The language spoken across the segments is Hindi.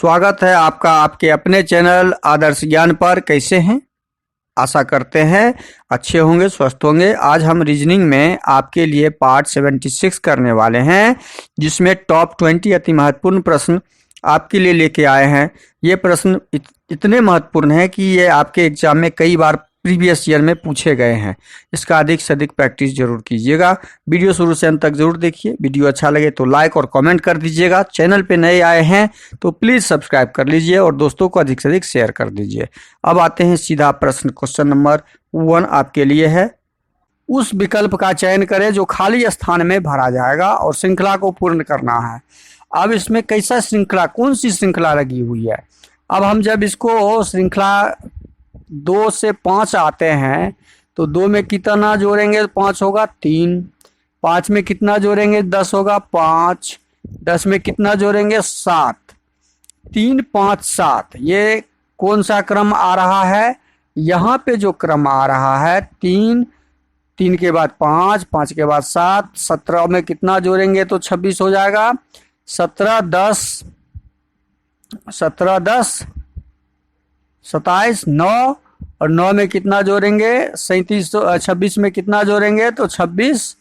स्वागत है आपका आपके अपने चैनल आदर्श ज्ञान पर। कैसे हैं? आशा करते हैं अच्छे होंगे, स्वस्थ होंगे। आज हम रीजनिंग में आपके लिए पार्ट 76 करने वाले हैं, जिसमें टॉप 20 अति महत्वपूर्ण प्रश्न आपके लिए लेके आए हैं। ये प्रश्न इतने महत्वपूर्ण हैं कि ये आपके एग्जाम में कई बार प्रीवियस ईयर में पूछे गए हैं। इसका अधिक से अधिक प्रैक्टिस जरूर कीजिएगा। वीडियो शुरू से अंत तक जरूर देखिए। वीडियो अच्छा लगे तो लाइक और कमेंट कर दीजिएगा। चैनल पे नए आए हैं तो प्लीज़ सब्सक्राइब कर लीजिए और दोस्तों को अधिक से अधिक शेयर कर दीजिए। अब आते हैं सीधा प्रश्न। क्वेश्चन नंबर 1 आपके लिए है, उस विकल्प का चयन करें जो खाली स्थान में भरा जाएगा और श्रृंखला को पूर्ण करना है। अब इसमें कैसा श्रृंखला, कौन सी श्रृंखला लगी हुई है? अब हम जब इसको श्रृंखला 2 से 5 आते हैं तो 2 में कितना जोड़ेंगे? 5 होगा 3। 5 में कितना जोड़ेंगे? 10 होगा 5। 10 में कितना जोड़ेंगे? 7। 3 5 7। ये कौन सा क्रम आ रहा है? यहाँ पे जो क्रम आ रहा है 3, 3 के बाद 5, 5 के बाद 7, 17 में कितना जोड़ेंगे तो 26 हो जाएगा। 17 10 17 10 27 9 और 9 में कितना जोड़ेंगे? 37। 26 में कितना जोड़ेंगे तो 26।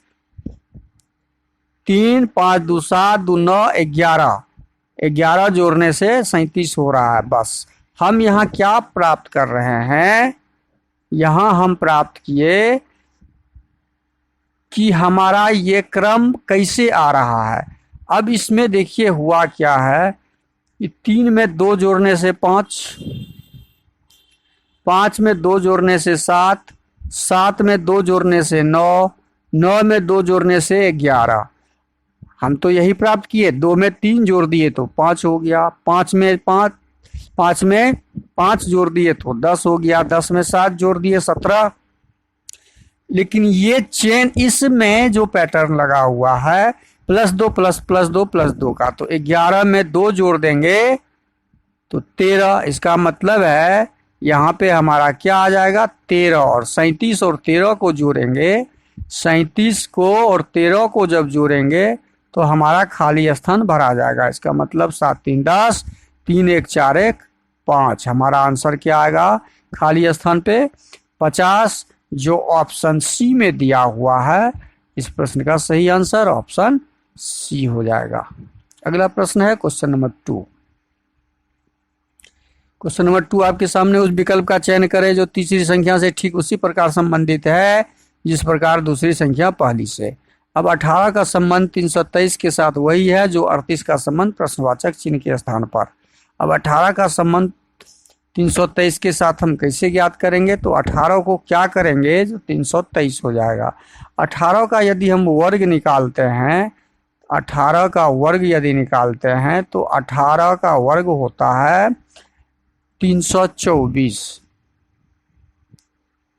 3 5 2 7 2 9 11। 11 जोड़ने से 37 हो रहा है। बस हम यहाँ क्या प्राप्त कर रहे हैं? यहाँ हम प्राप्त किए कि हमारा ये क्रम कैसे आ रहा है। अब इसमें देखिए हुआ क्या है कि 3 में 2 जोड़ने से 5, 5 में 2 जोड़ने से 7, 7 में 2 जोड़ने से 9, 9 में 2 जोड़ने से 11। हम तो यही प्राप्त किए। 2 में 3 जोड़ दिए तो 5 हो गया। 5 में 5 जोड़ दिए तो 10 हो गया। 10 में 7 जोड़ दिए 17। लेकिन ये चेन, इसमें जो पैटर्न लगा हुआ है +2 +2 +2 का, तो 11 में 2 जोड़ देंगे तो 13। इसका मतलब है यहाँ पे हमारा क्या आ जाएगा? 13। और 37 और 13 को जोड़ेंगे। 37 को और 13 को जब जोड़ेंगे तो हमारा खाली स्थान भरा जाएगा। इसका मतलब 7 3 10, 3 1 4 1 5। हमारा आंसर क्या आएगा खाली स्थान पे? 50, जो ऑप्शन सी में दिया हुआ है। इस प्रश्न का सही आंसर ऑप्शन सी हो जाएगा। अगला प्रश्न है क्वेश्चन नंबर 2। क्वेश्चन नंबर 2 आपके सामने, उस विकल्प का चयन करें जो तीसरी संख्या से ठीक उसी प्रकार संबंधित है जिस प्रकार दूसरी संख्या पहली से। अब 18 का संबंध 323 के साथ वही है जो 38 का संबंध प्रश्नवाचक चिन्ह के स्थान पर। अब 18 का संबंध 323 के साथ हम कैसे ज्ञात करेंगे? तो 18 को क्या करेंगे जो 323 हो जाएगा। 18 का यदि हम वर्ग निकालते हैं, 18 का वर्ग यदि निकालते हैं तो 18 का वर्ग होता है 324।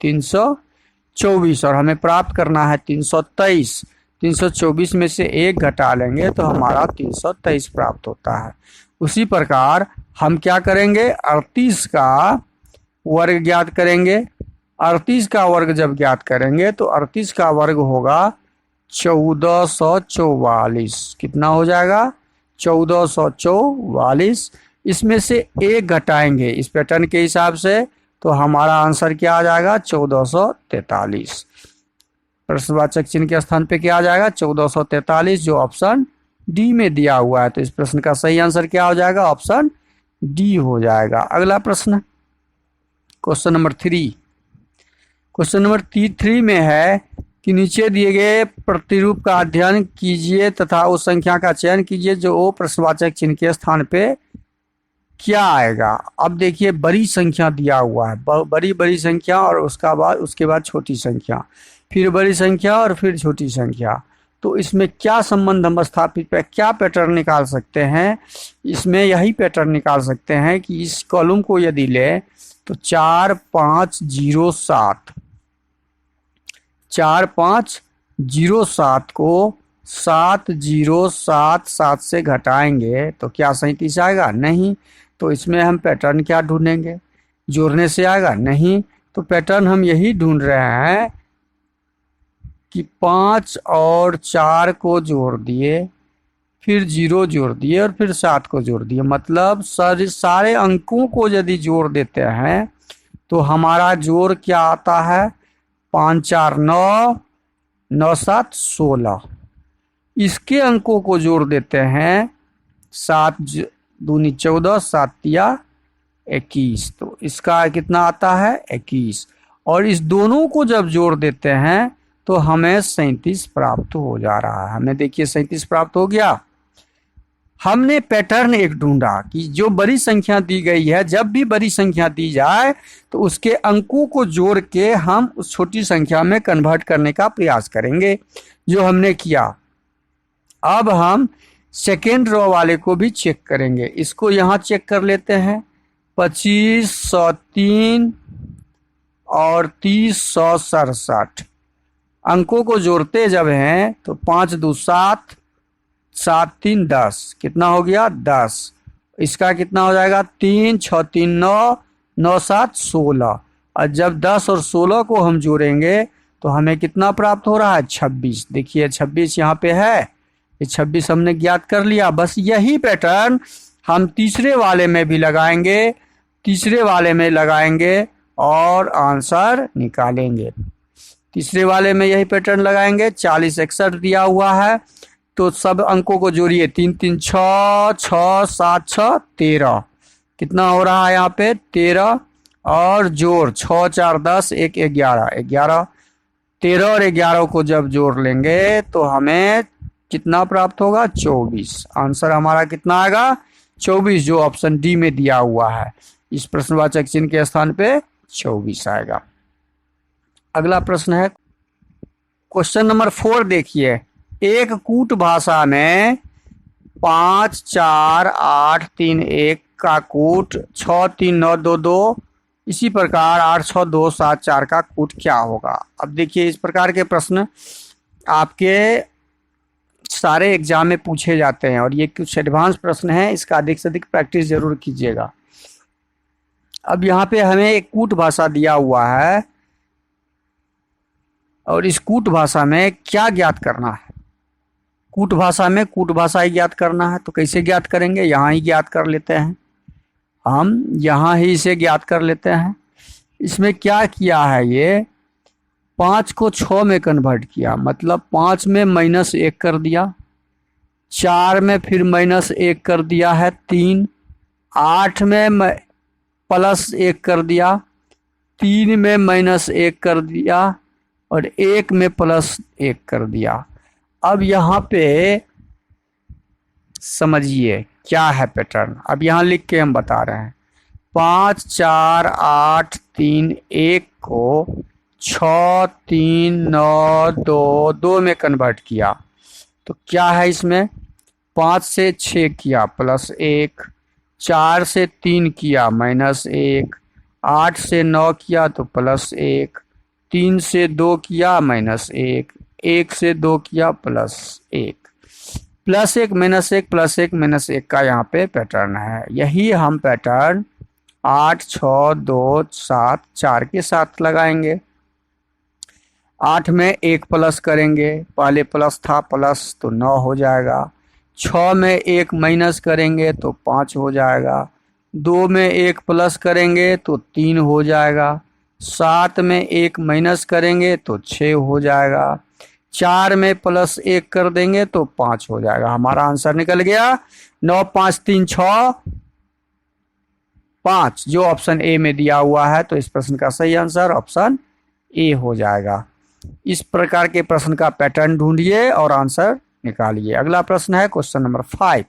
324 और हमें प्राप्त करना है 323। 324 में से 1 घटा लेंगे तो हमारा 323 प्राप्त होता है। उसी प्रकार हम क्या करेंगे? 38 का वर्ग ज्ञात करेंगे। 38 का वर्ग जब ज्ञात करेंगे तो 38 का वर्ग होगा 1444। कितना हो जाएगा? 1444। इसमें से 1 घटाएंगे इस पैटर्न के हिसाब से तो हमारा आंसर क्या आ जाएगा? 1443। प्रश्नवाचक चिन्ह के स्थान पे क्या आ जाएगा? 1443, जो ऑप्शन डी में दिया हुआ है। तो इस प्रश्न का सही आंसर क्या हो जाएगा? ऑप्शन डी हो जाएगा। अगला प्रश्न क्वेश्चन नंबर 3। क्वेश्चन नंबर 3 में है कि नीचे दिए गए प्रतिरूप का अध्ययन कीजिए तथा उस संख्या का चयन कीजिए जो वो प्रश्नवाचक चिन्ह के स्थान पे क्या आएगा। अब देखिए बड़ी संख्या दिया हुआ है, बड़ी संख्या और उसके बाद छोटी संख्या, फिर बड़ी संख्या और फिर छोटी संख्या। तो इसमें क्या संबंध हम स्थापित पे क्या पैटर्न निकाल सकते हैं? इसमें यही पैटर्न निकाल सकते हैं कि इस कॉलम को यदि ले तो 4 5 0 7, 4 5 0 7 को 7 0 7 7 से घटाएंगे तो क्या 37 आएगा? नहीं। तो इसमें हम पैटर्न क्या ढूंढेंगे? जोड़ने से आएगा? नहीं। तो पैटर्न हम यही ढूंढ रहे हैं कि 5 और 4 को जोड़ दिए फिर 0 जोड़ दिए और फिर 7 को जोड़ दिए। मतलब सारे अंकों को यदि जोड़ देते हैं तो हमारा जोड़ क्या आता है, 5 4 9, 9 7 16। इसके अंकों को जोड़ देते हैं, 7 दूनी 14, 7 तिया 21, तो इसका कितना आता है 21। और इस दोनों को जब जोड़ देते हैं तो हमें 37 प्राप्त हो जा रहा है। हमें देखिए 37 प्राप्त हो गया। हमने पैटर्न एक ढूंढा कि जो बड़ी संख्या दी गई है, जब भी बड़ी संख्या दी जाए तो उसके अंकों को जोड़ के हम उस छोटी संख्या में कन्वर्ट करने का प्रयास करेंगे, जो हमने किया। अब हम सेकेंड रो वाले को भी चेक करेंगे। इसको यहाँ चेक कर लेते हैं। 25 103 और 30 167 अंकों को जोड़ते जब हैं तो 5 2 7, 7 3 10, कितना हो गया 10। इसका कितना हो जाएगा 3 6 3 9, 9 7 16। और जब 10 और 16 को हम जोड़ेंगे तो हमें कितना प्राप्त हो रहा है 26। देखिए 26 यहाँ पे है, ये 26 हमने ज्ञात कर लिया। बस यही पैटर्न हम तीसरे वाले में भी लगाएंगे, तीसरे वाले में लगाएंगे और आंसर निकालेंगे। तीसरे वाले में यही पैटर्न लगाएंगे। 40 61 दिया हुआ है तो सब अंकों को जोड़िए। 3 3 6, 6 7 6 13, कितना हो रहा है यहाँ पे 13। और जोड़ 6 4 10, 1 11, 11, 13 और 11 को जब जोड़ लेंगे तो हमें कितना प्राप्त होगा 24। आंसर हमारा कितना आएगा 24, जो ऑप्शन डी में दिया हुआ है। इस प्रश्नवाचक चिन्ह के स्थान पे 24 आएगा। अगला प्रश्न है क्वेश्चन नंबर 4। देखिए, एक कूट भाषा में 5 4 8 3 1 का कूट 6 3 9 2 2, इसी प्रकार 8 6 2 7 4 का कूट क्या होगा। अब देखिए, इस प्रकार के प्रश्न आपके सारे एग्जाम में पूछे जाते हैं और ये कुछ एडवांस प्रश्न है, इसका अधिक से अधिक प्रैक्टिस जरूर कीजिएगा। अब यहाँ पे हमें एक कूट भाषा दिया हुआ है और इस कूट भाषा में क्या ज्ञात करना है। कूट भाषा में कूट भाषा ही ज्ञात करना है, तो कैसे ज्ञात करेंगे, यहाँ ही ज्ञात कर लेते हैं। हम यहाँ ही इसे ज्ञात कर लेते हैं। इसमें क्या किया है, ये 5 को 6 में कन्वर्ट किया, मतलब 5 में -1 कर दिया, 4 में फिर -1 कर दिया है 3, 8 में +1 कर दिया, 3 में -1 कर दिया और 1 में +1 कर दिया। अब यहाँ पे समझिए क्या है पैटर्न। अब यहाँ लिख के हम बता रहे हैं। 5 4 8 3 1 को 6 3 9 2 2 में कन्वर्ट किया, तो क्या है इसमें 5 से 6 किया +1, 4 से 3 किया -1, 8 से 9 किया तो +1, 3 से 2 किया -1, 1 से 2 किया +1, +1 -1 +1 -1 का यहाँ पे पैटर्न है। यही हम पैटर्न 8 6 2 7 4 के साथ लगाएंगे। 8 में 1 प्लस करेंगे, पहले प्लस था प्लस तो 9 हो जाएगा। 6 में 1 माइनस करेंगे तो 5 हो जाएगा। 2 में 1 प्लस करेंगे तो 3 हो जाएगा। 7 में 1 माइनस करेंगे तो 6 हो जाएगा। 4 में +1 कर देंगे तो 5 हो जाएगा। हमारा आंसर निकल गया 9 5 3 6 5, जो ऑप्शन ए में दिया हुआ है। तो इस प्रश्न का सही आंसर ऑप्शन ए हो जाएगा। इस प्रकार के प्रश्न का पैटर्न ढूंढिए और आंसर निकालिए। अगला प्रश्न है क्वेश्चन नंबर 5।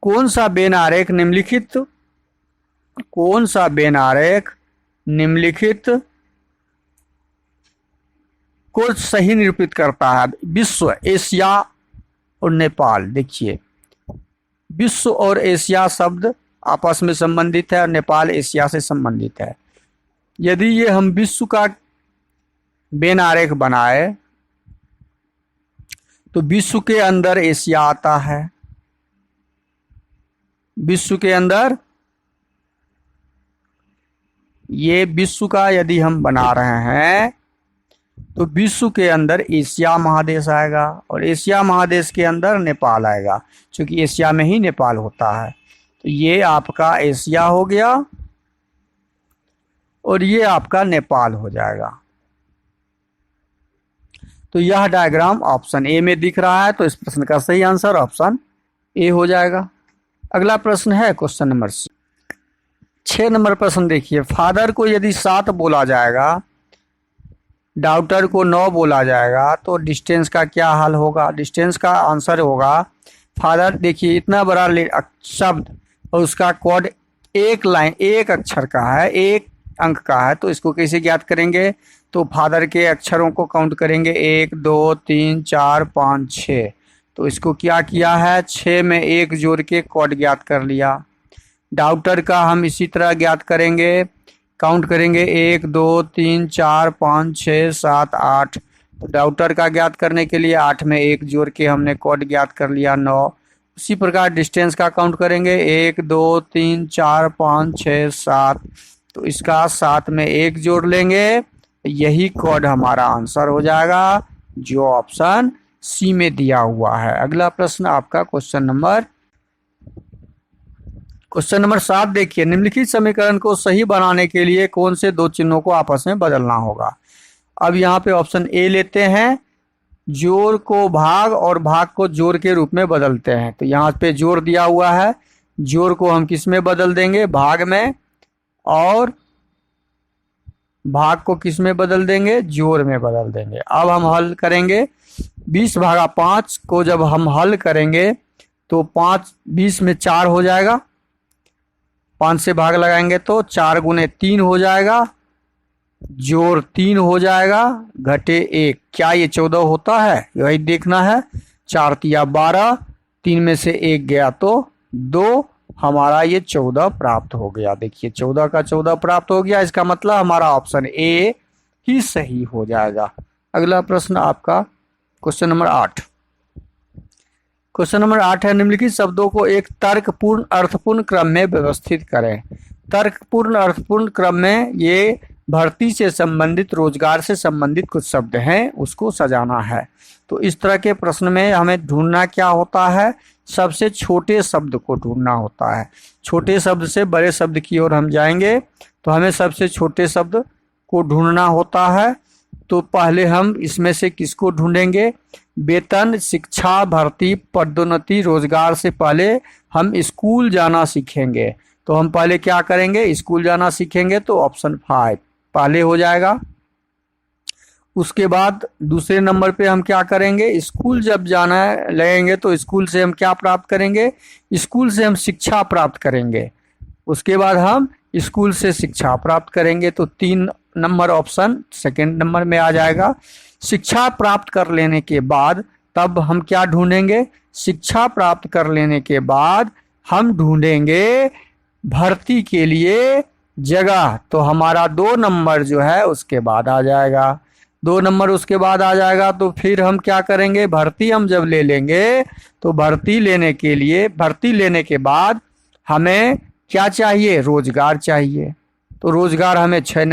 कौन सा बेन आरेख निम्नलिखित को सही निरूपित करता है। विश्व, एशिया और नेपाल। देखिए, विश्व और एशिया शब्द आपस में संबंधित है और नेपाल एशिया से संबंधित है। यदि ये हम विश्व का बेन आरेख बनाए तो विश्व के अंदर एशिया आता है। विश्व के अंदर ये विश्व का यदि हम बना रहे हैं तो विश्व के अंदर एशिया महादेश आएगा और एशिया महादेश के अंदर नेपाल आएगा, क्योंकि एशिया में ही नेपाल होता है। तो ये आपका एशिया हो गया और ये आपका नेपाल हो जाएगा। तो यह डायग्राम ऑप्शन ए में दिख रहा है, तो इस प्रश्न का सही आंसर ऑप्शन ए हो जाएगा। अगला प्रश्न है क्वेश्चन नंबर 6 नंबर प्रश्न देखिए, फादर को यदि 7 बोला जाएगा, डॉक्टर को 9 बोला जाएगा, तो डिस्टेंस का क्या हाल होगा? डिस्टेंस का आंसर होगा फादर, देखिए इतना बड़ा शब्द और उसका कोड एक लाइन एक अक्षर का है, एक अंक का है, तो इसको कैसे ज्ञात करेंगे? तो फादर के अक्षरों को काउंट करेंगे 1 2 3 4 5 6। तो इसको क्या किया है, 6 में 1 जोड़ के कोड ज्ञात कर लिया। डॉक्टर का हम इसी तरह ज्ञात करेंगे, काउंट करेंगे 1 2 3 4 5 6 7 8। तो डॉक्टर का ज्ञात करने के लिए 8 में 1 जोड़ के हमने कोड ज्ञात कर लिया 9। उसी प्रकार डिस्टेंस का काउंट करेंगे 1 2 3 4 5 6 7। तो इसका 7 में 1 जोड़ लेंगे, यही कोड हमारा आंसर हो जाएगा, जो ऑप्शन सी में दिया हुआ है। अगला प्रश्न आपका क्वेश्चन नंबर 7 देखिए, निम्नलिखित समीकरण को सही बनाने के लिए कौन से 2 चिन्हों को आपस में बदलना होगा? अब यहाँ पे ऑप्शन ए लेते हैं, जोड़ को भाग और भाग को जोड़ के रूप में बदलते हैं। तो यहाँ पे जोड़ दिया हुआ है, जोड़ को हम किस में बदल देंगे? भाग में, और भाग को किस में बदल देंगे? जोड़ में बदल देंगे। अब हम हल करेंगे 20/5 को, जब हम हल करेंगे तो 5 20 में 4 हो जाएगा, 5 से भाग लगाएंगे तो 4 गुने 3 हो जाएगा, जोड़ 3 हो जाएगा, घटे 1। क्या ये 14 होता है? यही देखना है। 4 तिया 12, 3 में से 1 गया तो 2, हमारा ये 14 प्राप्त हो गया। देखिए 14 का 14 प्राप्त हो गया, इसका मतलब हमारा ऑप्शन ए ही सही हो जाएगा। अगला प्रश्न आपका क्वेश्चन नंबर 8। क्वेश्चन नंबर 8 है, निम्नलिखित शब्दों को एक तर्कपूर्ण अर्थपूर्ण क्रम में व्यवस्थित करें। तर्कपूर्ण अर्थपूर्ण क्रम में ये भर्ती से संबंधित, रोजगार से संबंधित कुछ शब्द हैं, उसको सजाना है। तो इस तरह के प्रश्न में हमें ढूंढना क्या होता है? सबसे छोटे शब्द को ढूंढना होता है। छोटे शब्द से बड़े शब्द की ओर हम जाएंगे, तो हमें सबसे छोटे शब्द को ढूंढना होता है। तो पहले हम इसमें से किसको ढूंढेंगे? वेतन, शिक्षा, भर्ती, पदोन्नति, रोजगार से पहले हम स्कूल जाना सीखेंगे। तो हम पहले क्या करेंगे? स्कूल जाना सीखेंगे, तो ऑप्शन 5 पहले हो जाएगा। उसके बाद दूसरे नंबर पे हम क्या करेंगे? स्कूल जब जाना लगेंगे तो स्कूल से हम क्या प्राप्त करेंगे? स्कूल से हम शिक्षा प्राप्त करेंगे। उसके बाद हम स्कूल से शिक्षा प्राप्त करेंगे, तो 3 नंबर ऑप्शन सेकंड नंबर में आ जाएगा। शिक्षा प्राप्त कर लेने के बाद तब हम क्या ढूंढेंगे? शिक्षा प्राप्त कर लेने के बाद हम ढूंढेंगे भर्ती के लिए जगह। तो हमारा 2 नंबर जो है उसके बाद आ जाएगा, 2 नंबर उसके बाद आ जाएगा। तो फिर हम क्या करेंगे? भर्ती हम जब ले लेंगे तो भर्ती लेने के बाद हमें क्या चाहिए? रोजगार चाहिए। तो रोजगार हमें 6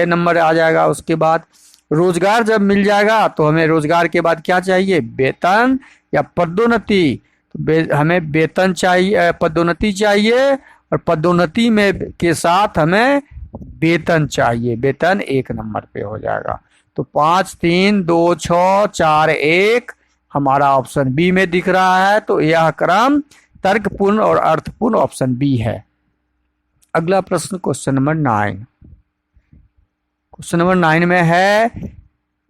नंबर आ जाएगा। उसके बाद रोजगार जब मिल जाएगा तो हमें रोजगार के बाद क्या चाहिए? वेतन या पदोन्नति। तो हमें वेतन चाहिए, पदोन्नति चाहिए, और पदोन्नति में के साथ हमें वेतन चाहिए। वेतन 1 नंबर पे हो जाएगा। तो 5 3 2 6 4 1 हमारा ऑप्शन बी में दिख रहा है। तो यह क्रम तर्कपूर्ण और अर्थपूर्ण ऑप्शन बी है। अगला प्रश्न क्वेश्चन नंबर 9। क्वेश्चन नंबर 9 में है,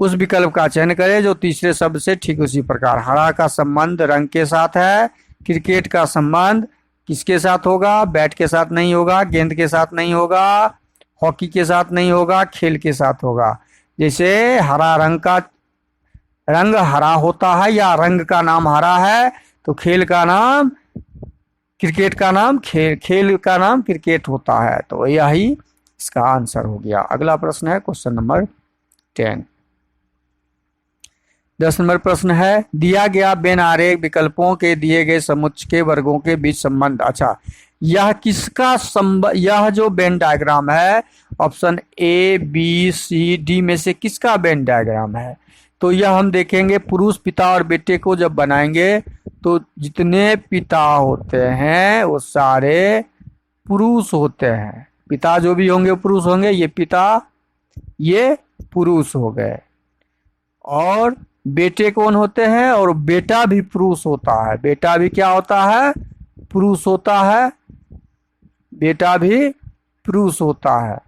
उस विकल्प का चयन करें जो तीसरे शब्द से ठीक उसी प्रकार। हरा का संबंध रंग के साथ है। क्रिकेट का संबंध किसके साथ होगा? बैट के साथ नहीं होगा, गेंद के साथ नहीं होगा, हॉकी के साथ नहीं होगा, खेल के साथ होगा। जैसे हरा रंग हरा होता है, या रंग का नाम हरा है, तो खेल का नाम क्रिकेट का नाम खेल का नाम क्रिकेट होता है। तो यही इसका आंसर हो गया। अगला प्रश्न है क्वेश्चन नंबर 10। 10 नंबर प्रश्न है, दिया गया बेन आरेख विकल्पों के दिए गए समुच्चय के वर्गों के बीच संबंध। अच्छा, यह जो वेन डायग्राम है option A B C D में से किसका वेन डायग्राम है? तो यह हम देखेंगे पुरुष पिता और बेटे को जब बनाएंगे तो जितने पिता होते हैं वो सारे पुरुष होते हैं। पिता जो भी होंगे पुरुष होंगे, ये पिता ये पुरुष हो गए। और बेटे कौन होते हैं? और बेटा भी पुरुष होता है। बेटा भी क्या होता है? पुरुष होता है। बेटा भी पुरुष होता है।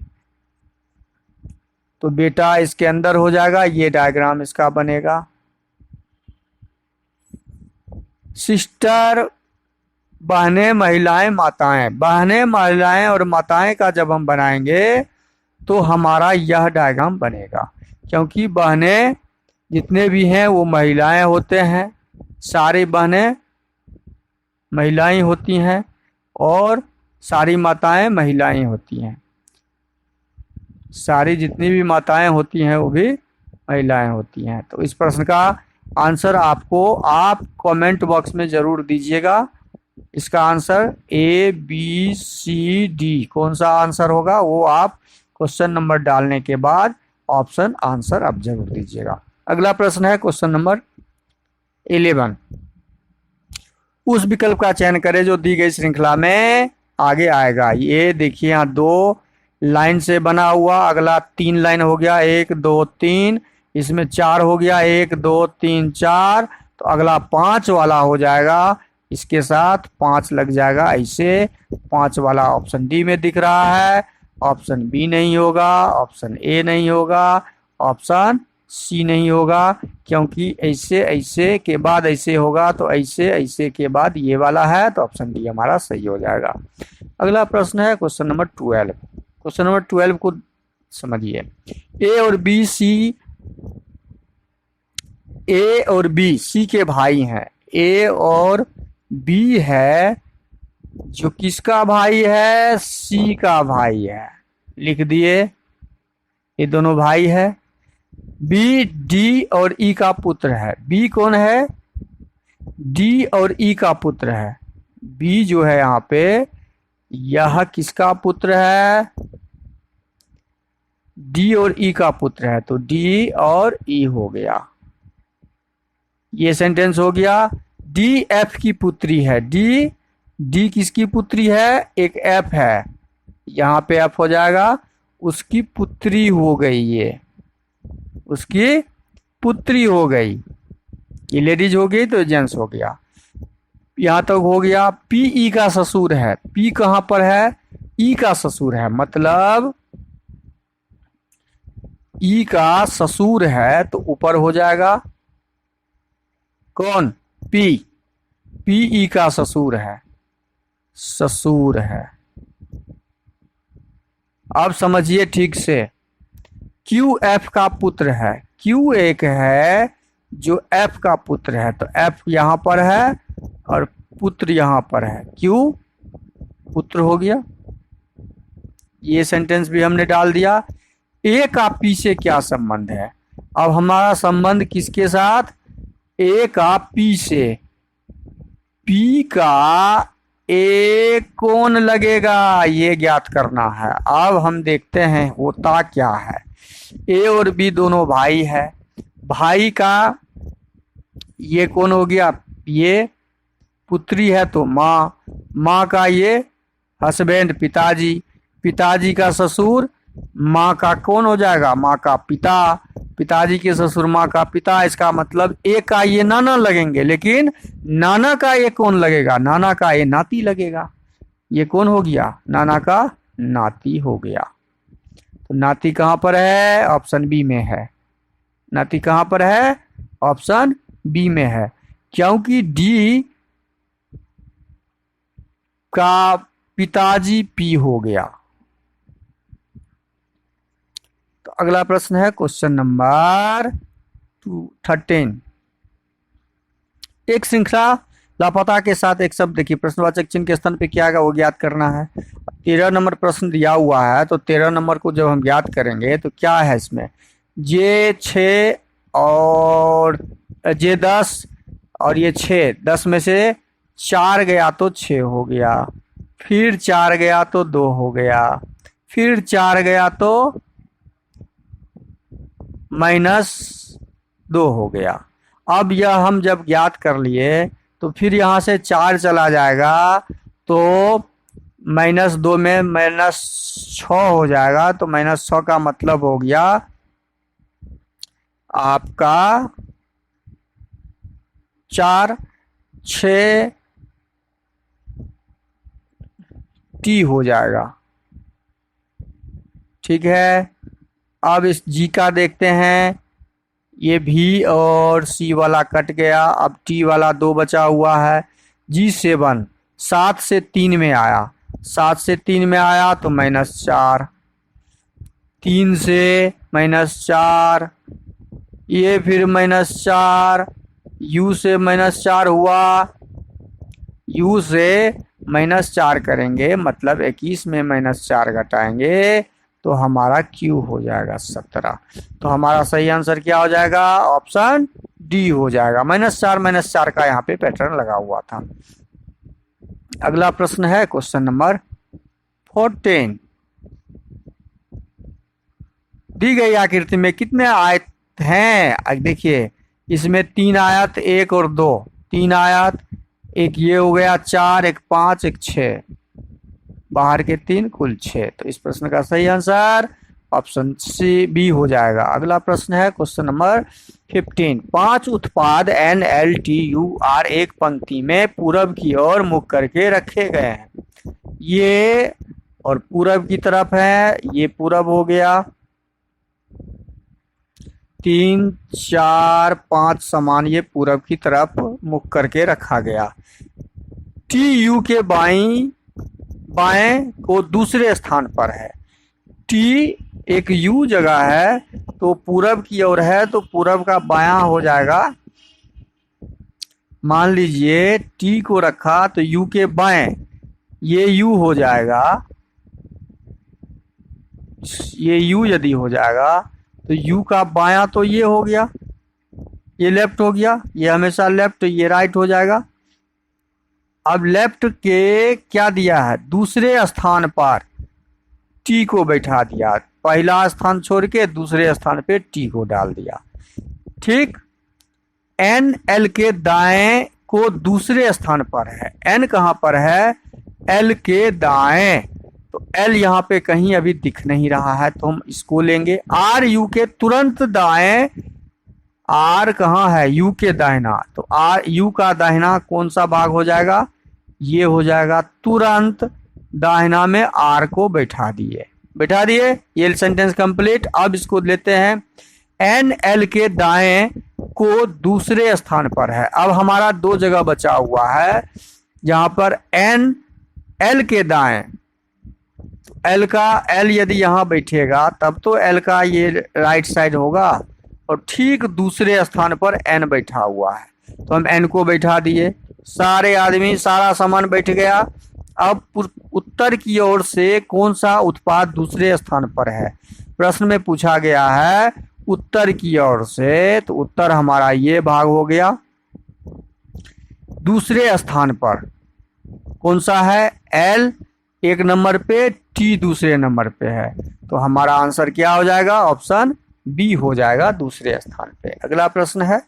तो बेटा इसके अंदर हो जाएगा, ये डायग्राम इसका बनेगा। सिस्टर बहनें, महिलाएं, माताएं। बहनें, महिलाएं और माताएं का जब हम बनाएंगे तो हमारा यह डायग्राम बनेगा, क्योंकि बहनें जितने भी हैं वो महिलाएं होते हैं। सारी बहनें महिलाएं होती हैं और सारी माताएं महिलाएं होती हैं। सारी जितनी भी माताएं होती हैं वो भी महिलाएं होती हैं। तो इस प्रश्न का आंसर आपको आप कमेंट बॉक्स में ज़रूर दीजिएगा। इसका answer A B C D कौन सा आंसर होगा वो आप क्वेश्चन नंबर डालने के बाद ऑप्शन आंसर आप जरूर दीजिएगा। अगला प्रश्न है क्वेश्चन नंबर 11। उस विकल्प का चयन करें जो दी गई श्रृंखला में आगे आएगा। ये देखिए यहाँ 2 लाइन से बना हुआ, अगला 3 लाइन हो गया, 1 2 3, इसमें 4 हो गया, 1 2 3 4, तो अगला 5 वाला हो जाएगा। इसके साथ 5 लग जाएगा। ऐसे 5 वाला ऑप्शन डी में दिख रहा है, ऑप्शन बी नहीं होगा, ऑप्शन ए नहीं होगा, ऑप्शन सी नहीं होगा, क्योंकि ऐसे ऐसे के बाद ऐसे होगा, तो ऐसे ऐसे के बाद ये वाला है, तो ऑप्शन डी हमारा सही हो जाएगा। अगला प्रश्न है क्वेश्चन नंबर 12। क्वेश्चन नंबर 12 को समझिए। ए और बी सी के भाई हैं। ए और बी है जो किसका भाई है? सी का भाई है। लिख दिए, ये दोनों भाई है। बी डी और ई का पुत्र है। बी कौन है? डी और ई का पुत्र है। बी जो है यहाँ पे यह किसका पुत्र है? डी और ई का पुत्र है। तो डी और ई हो गया, ये सेंटेंस हो गया। डी एफ की पुत्री है। डी किसकी पुत्री है? एक एफ है, यहाँ पे एफ हो जाएगा, उसकी पुत्री हो गई। ये उसकी पुत्री हो गई। ये लेडीज हो गई तो जेंट्स हो गया। यहाँ तक हो गया। पी ई का ससुर है। पी कहाँ पर है? ई का ससुर है, मतलब ई का ससुर है तो ऊपर हो जाएगा कौन? पी। पी ई का ससुर है, ससुर है। अब समझिए ठीक से। क्यू एफ का पुत्र है। क्यू एक है जो एफ का पुत्र है, तो एफ यहाँ पर है और पुत्र यहाँ पर है। क्यू पुत्र हो गया। ये सेंटेंस भी हमने डाल दिया। ए का पी से क्या संबंध है? अब हमारा संबंध किसके साथ? ए का पी से। पी का ए कौन लगेगा ये ज्ञात करना है। अब हम देखते हैं होता क्या है। ए और बी दोनों भाई है। भाई का ये कौन हो गया? ये पुत्री है तो माँ। माँ का ये हस्बैंड पिताजी। पिताजी का ससुर माँ का कौन हो जाएगा? माँ का पिता। पिताजी के ससुर माँ का पिता। इसका मतलब ए का ये नाना लगेंगे, लेकिन नाना का ये कौन लगेगा? नाना का ये नाती लगेगा। ये कौन हो गया? नाना का नाती हो गया। तो नाती कहाँ पर है? ऑप्शन बी में है। नाती कहाँ पर है? ऑप्शन बी में है, क्योंकि डी का पिताजी पी हो गया। तो अगला प्रश्न है क्वेश्चन नंबर 13। एक श्रृंखला लापता के साथ एक शब्द देखिए, प्रश्नवाचक चिन्ह के स्थान पे क्या आएगा वो ज्ञात करना है। 13 नंबर प्रश्न दिया हुआ है, तो 13 नंबर को जब हम ज्ञात करेंगे तो क्या है इसमें? जे 6 और जे 10 और ये 6, 10 में से 4 गया तो 6 हो गया। फिर 4 गया तो 2 हो गया, फिर 4 गया तो -2 हो गया। अब यह हम जब ज्ञात कर लिए तो फिर यहाँ से 4 चला जाएगा तो -2 में -6 हो जाएगा। तो -6 का मतलब हो गया आपका 4 6 टी हो जाएगा। ठीक है, अब इस जी का देखते हैं। ये भी और सी वाला कट गया, अब टी वाला 2 बचा हुआ है। G7 7 से 3 में आया, 7 से 3 में आया तो -4, 3 से -4, ये फिर -4, U से -4 हुआ, U से -4 करेंगे मतलब 21 में -4 घटाएंगे तो हमारा Q हो जाएगा 17। तो हमारा सही आंसर क्या हो जाएगा? ऑप्शन डी हो जाएगा। -4 का यहाँ पे पैटर्न लगा हुआ था। अगला प्रश्न है क्वेश्चन नंबर 14। दी गई आकृति में कितने आयत हैं? देखिए इसमें 3 आयत, 1 और 2, 3 आयत, एक ये हो गया 4, एक 5, एक 6, बाहर के 3 कुल 6। तो इस प्रश्न का सही आंसर ऑप्शन सी बी हो जाएगा। अगला प्रश्न है क्वेश्चन नंबर 15। 5 उत्पाद NLTUR एक पंक्ति में पूरब की ओर मुख करके रखे गए हैं। ये और पूरब की तरफ है, ये पूरब हो गया। 3 4 5 समान ये पूरब की तरफ मुख करके रखा गया। TU के बाएं को दूसरे स्थान पर है। T एक U जगह है तो पूरब की ओर है तो पूरब का बायां हो जाएगा। मान लीजिए T को रखा तो U के बाएं, ये U हो जाएगा, ये U यदि हो जाएगा तो U का बायां तो ये हो गया, ये लेफ्ट हो गया, ये हमेशा लेफ्ट, तो ये राइट हो जाएगा। अब लेफ्ट के क्या दिया है? दूसरे स्थान पर T को बैठा दिया, पहला स्थान छोड़ के दूसरे स्थान पे T को डाल दिया। ठीक, NL के दाएं को दूसरे स्थान पर है। N कहां पर है? L के दाएं, तो L यहाँ पे कहीं अभी दिख नहीं रहा है तो हम इसको लेंगे। R U के तुरंत दाएं, R कहाँ है? U के दाहिना, तो R U का दाहिना कौन सा भाग हो जाएगा? ये हो जाएगा। तुरंत दाहिना में R को बैठा दिए, ये सेंटेंस कंप्लीट। अब इसको लेते हैं, NL के दाएं को दूसरे स्थान पर है। अब हमारा 2 जगह बचा हुआ है जहां पर L के दाएं, L यदि यहाँ बैठेगा तब तो L का ये राइट साइड होगा और ठीक दूसरे स्थान पर N बैठा हुआ है तो हम N को बैठा दिए। सारे आदमी, सारा सामान बैठ गया। अब उत्तर की ओर से कौन सा उत्पाद दूसरे स्थान पर है? प्रश्न में पूछा गया है उत्तर की ओर से, तो उत्तर हमारा ये भाग हो गया। दूसरे स्थान पर कौन सा है? L एक नंबर पे, T दूसरे नंबर पे है, तो हमारा आंसर क्या हो जाएगा? ऑप्शन बी हो जाएगा, दूसरे स्थान पे। अगला प्रश्न है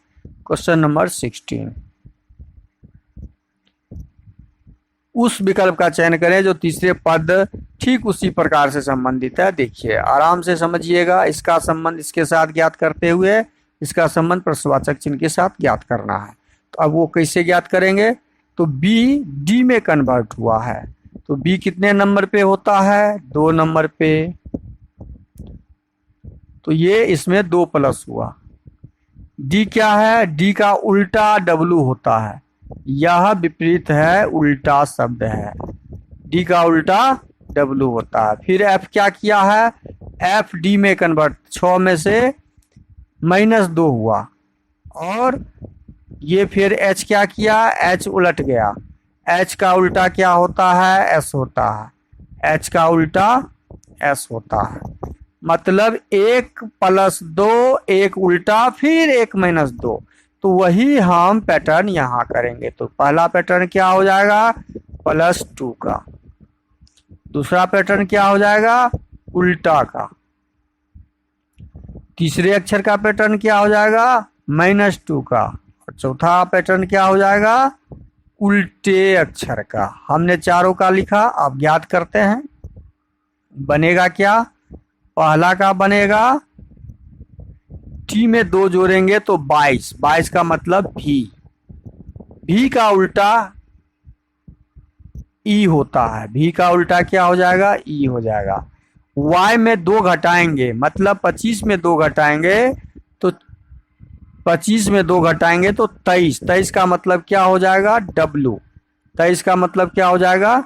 क्वेश्चन नंबर 16। उस विकल्प का चयन करें जो तीसरे पद ठीक उसी प्रकार से संबंधित है। देखिए आराम से समझिएगा, इसका संबंध इसके साथ ज्ञात करते हुए इसका संबंध प्रश्नवाचक चिन्ह के साथ ज्ञात करना है। तो अब वो कैसे ज्ञात करेंगे? तो बी डी में कन्वर्ट हुआ है, तो बी कितने नंबर पे होता है? 2 नंबर पे, तो ये इसमें 2 प्लस हुआ। डी क्या है? डी का उल्टा डब्लू होता है, यह विपरीत है, उल्टा शब्द है। डी का उल्टा डब्लू होता है। फिर एफ क्या किया है? एफ डी में कन्वर्ट, 6 में से -2 हुआ। और ये फिर एच क्या किया? एच उलट गया। एच का उल्टा क्या होता है? एस होता है। एच का उल्टा एस होता है। मतलब 1 + 2, 1 उल्टा, फिर 1 - 2। तो वही हम पैटर्न यहाँ करेंगे। तो पहला पैटर्न क्या हो जाएगा? +2 का। दूसरा पैटर्न क्या हो जाएगा, उल्टा का। तीसरे अक्षर का पैटर्न क्या हो जाएगा, -2 का। और चौथा पैटर्न क्या हो जाएगा, उल्टे अक्षर का। हमने चारों का लिखा, अब ज्ञात करते हैं। बनेगा क्या, पहला का बनेगा टी में 2 जोड़ेंगे तो 22, 22 का मतलब भी का उल्टा ई होता है, भी का उल्टा क्या हो जाएगा, ई हो जाएगा। y में 2 घटाएंगे मतलब 25 में 2 घटाएंगे तो 25 में 2 घटाएंगे तो 23, 23 का मतलब क्या हो जाएगा, w, 23 का मतलब क्या हो जाएगा,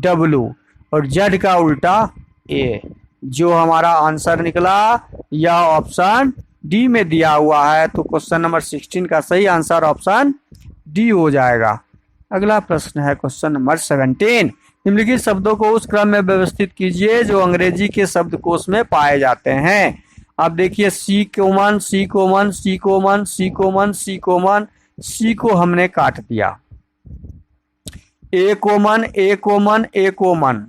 w। और z का उल्टा a। जो हमारा आंसर निकला यह ऑप्शन डी में दिया हुआ है, तो क्वेश्चन नंबर 16 का सही आंसर ऑप्शन डी हो जाएगा। अगला प्रश्न है क्वेश्चन नंबर 17। निम्नलिखित शब्दों को उस क्रम में व्यवस्थित कीजिए जो अंग्रेजी के शब्दकोश में पाए जाते हैं। अब देखिए सी कॉमन, सी कॉमन, सी कॉमन, सी कॉमन, सी कॉमन, सी को हमने काट दिया। ए कॉमन, ए कॉमन, ए कॉमन,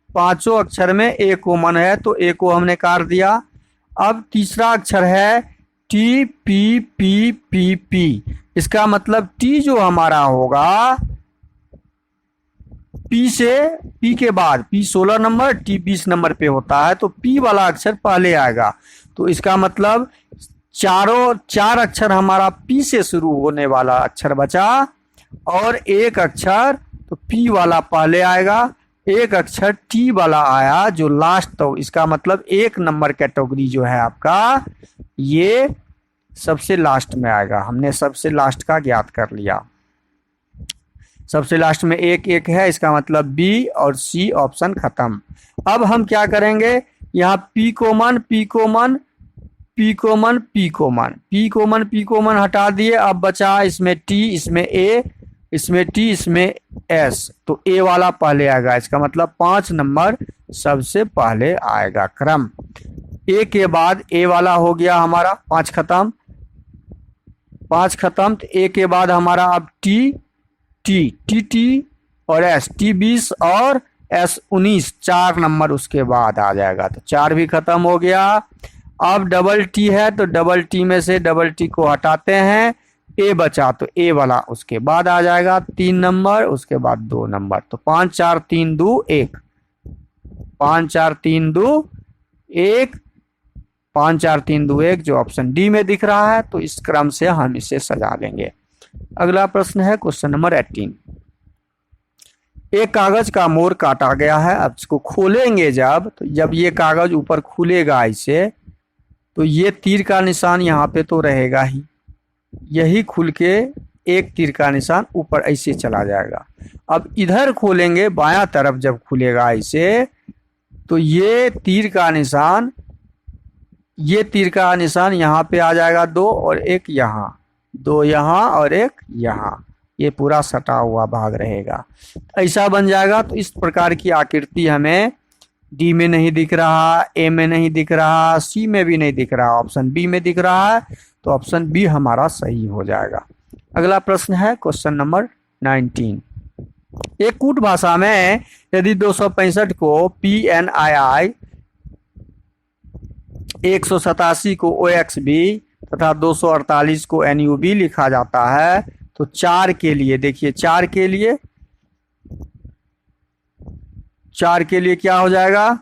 पांचों अक्षर में ए कॉमन है तो ए को हमने काट दिया। अब तीसरा अक्षर है T P P P P, इसका मतलब टी जो हमारा होगा पी से, पी के बाद पी 16 नंबर, टी 20 नंबर पे होता है तो पी वाला अक्षर पहले आएगा। तो इसका मतलब चार अक्षर हमारा पी से शुरू होने वाला अक्षर बचा और एक अक्षर तो पी वाला पहले आएगा, एक अक्षर टी वाला आया जो लास्ट, तो इसका मतलब 1 नंबर कैटेगरी जो है आपका ये सबसे लास्ट में आएगा। हमने सबसे लास्ट का ज्ञात कर लिया। सबसे लास्ट में 1 है, इसका मतलब बी और सी ऑप्शन खत्म। अब हम क्या करेंगे, यहाँ P common, P common, P common, P common, P common, P common हटा दिए। अब बचा इसमें टी, इसमें ए, इसमें टी, इसमें एस, तो ए वाला पहले आएगा। इसका मतलब 5 नंबर सबसे पहले आएगा क्रम। ए के बाद ए वाला हो गया हमारा, 5 खत्म, 5 खत्म। तो ए के बाद हमारा अब टी, टी, टी टी और एस, टी 20 और एस 19, 4 नंबर उसके बाद आ जाएगा, तो 4 भी खत्म हो गया। अब डबल टी है तो डबल टी में से डबल टी को हटाते हैं, ए बचा तो ए वाला उसके बाद आ जाएगा 3 नंबर, उसके बाद 2 नंबर, तो 5 4 3 2 1, 5 4 3 2 1, 5 4 3 2 1 जो ऑप्शन डी में दिख रहा है। तो इस क्रम से हम इसे सजा लेंगे। अगला प्रश्न है क्वेश्चन नंबर 18। एक कागज का मोड़ काटा गया है। अब इसको खोलेंगे जब ये कागज ऊपर खुलेगा इसे, तो ये तीर का निशान यहाँ पे तो रहेगा ही, यही खुल के एक तीर का निशान ऊपर ऐसे चला जाएगा। अब इधर खोलेंगे बायां तरफ जब खुलेगा इसे, तो ये तीर का निशान यहाँ पे आ जाएगा 2 और 1 यहाँ, 2 यहाँ और 1 यहाँ, ये पूरा सटा हुआ भाग रहेगा, ऐसा बन जाएगा। तो इस प्रकार की आकृति हमें डी में नहीं दिख रहा, ए में नहीं दिख रहा, सी में भी नहीं दिख रहा, ऑप्शन बी में दिख रहा है, तो ऑप्शन बी हमारा सही हो जाएगा। अगला प्रश्न है क्वेश्चन नंबर 19। एक कूट भाषा में यदि 265 को PNII, 187 को OXB तथा 248 को NUB लिखा जाता है, तो 4 के लिए देखिए, 4 के लिए क्या हो जाएगा,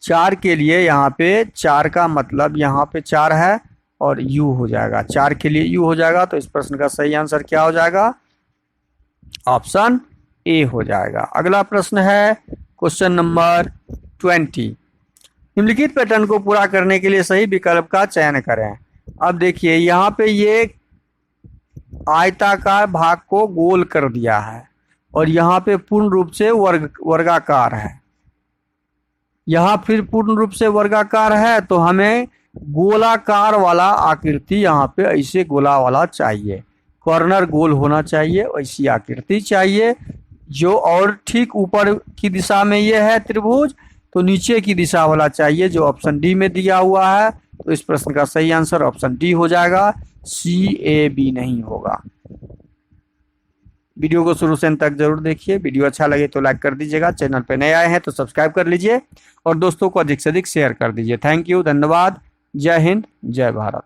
4 के लिए यहाँ पे 4 का मतलब यहाँ पे 4 है और U हो जाएगा, 4 के लिए U हो जाएगा। तो इस प्रश्न का सही आंसर क्या हो जाएगा, ऑप्शन ए हो जाएगा। अगला प्रश्न है क्वेश्चन नंबर 20। निम्नलिखित पैटर्न को पूरा करने के लिए सही विकल्प का चयन करें। अब देखिए यहाँ पे ये आयताकार भाग को गोल कर दिया है और यहाँ पे पूर्ण रूप से वर्गाकार है, यहाँ फिर पूर्ण रूप से वर्गाकार है, तो हमें गोलाकार वाला आकृति यहाँ पे ऐसे गोला वाला चाहिए, कॉर्नर गोल होना चाहिए, ऐसी आकृति चाहिए जो, और ठीक ऊपर की दिशा में ये है त्रिभुज, तो नीचे की दिशा वाला चाहिए जो ऑप्शन डी में दिया हुआ है। तो इस प्रश्न का सही आंसर ऑप्शन डी हो जाएगा, CAB नहीं होगा। वीडियो को शुरू से अंत तक जरूर देखिए। वीडियो अच्छा लगे तो लाइक कर दीजिएगा, चैनल पे नए आए हैं तो सब्सक्राइब कर लीजिए और दोस्तों को अधिक से अधिक शेयर कर दीजिए। थैंक यू, धन्यवाद। जय हिंद, जय भारत।